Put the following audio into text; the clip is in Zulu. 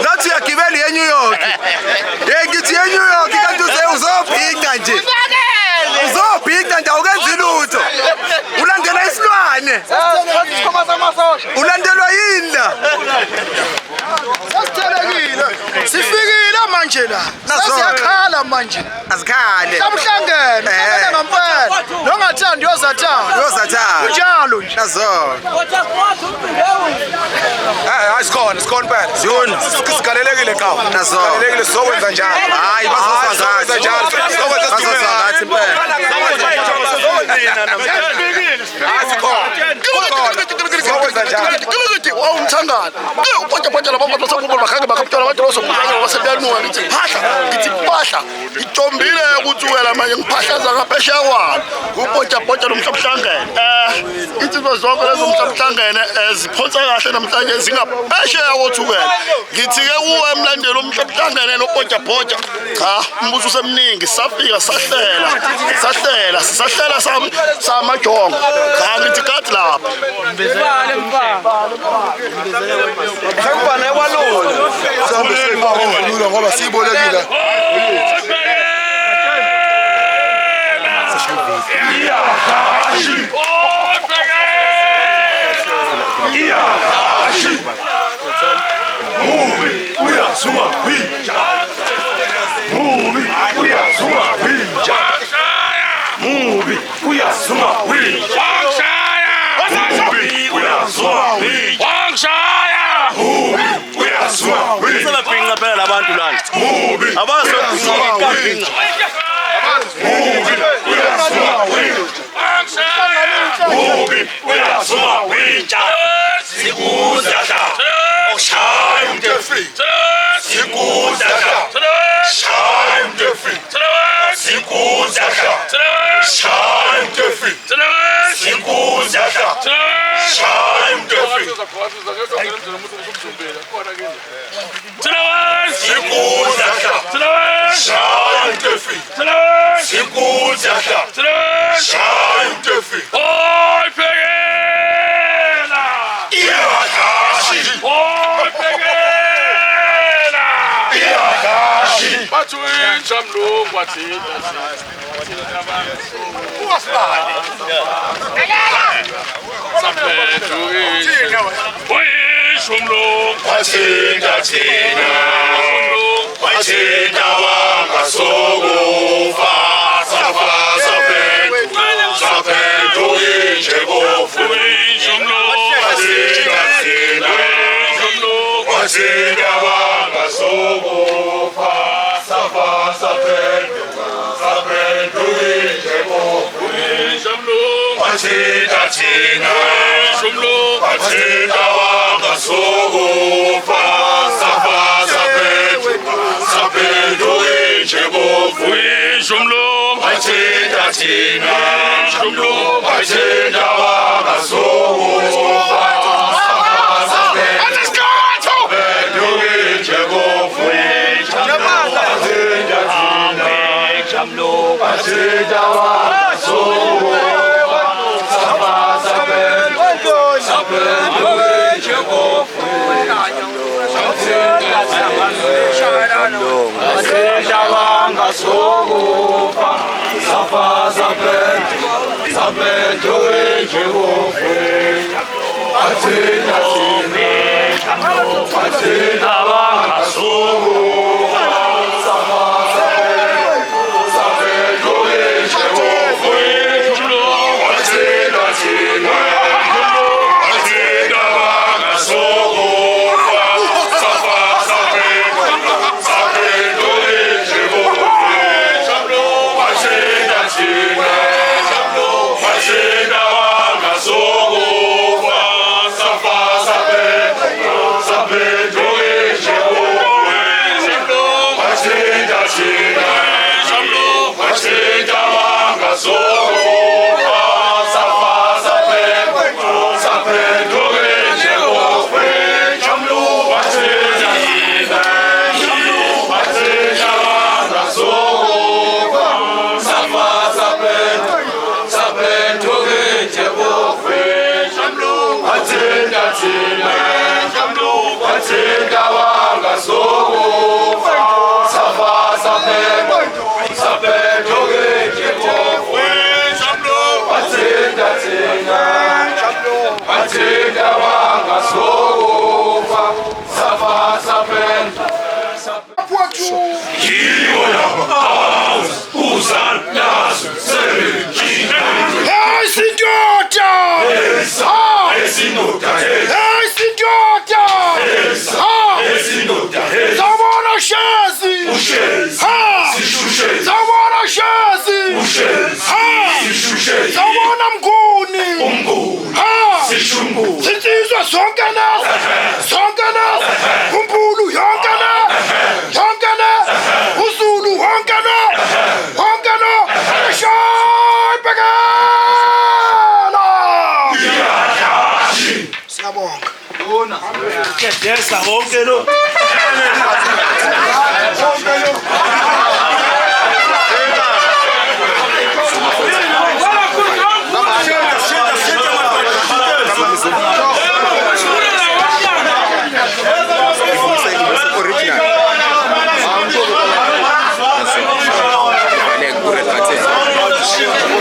Not your Kibeli in New York. They get you in New York. You can do those up big and so big and I'll get the loot. Ulandela is one. Ulandela in. Sifigile manjela. Nasiyakhala manje. Asikhale. Samhlangene. Ngempela. Longathandi yozathanda. Yozathanda. Kunjalo nje. Nazo. It's gone bad. Yona sikalelekile kawo. Nazo. Sikalelekile sokwenza njalo. Hayi bazosenza njalo. Sokwenza ngathi impela. Sokwenza njalo. Umthangana. Uphatha labo bantu sokuba bakhange bakaptala abantu losokuphanga wasedanwa ngithi phahla itombile ukuthi wena manje ngiphahlaza ngaphesha kwalo upotha lomhlabhlangene izinto zonke lezo mhlabhlangene ziphonsa kahle namhlanje zingaphesha yawothukela ngithi ke uwe emlandelo omhlabhlangene nopotha cha umbuzo semningi safika sahlela samajongo cha ngithi kathi lapha Sakubana ekwalona sahambe sibona ngoba sibolekile Sebaphinga phela labantu lana. Yes, I won't get up.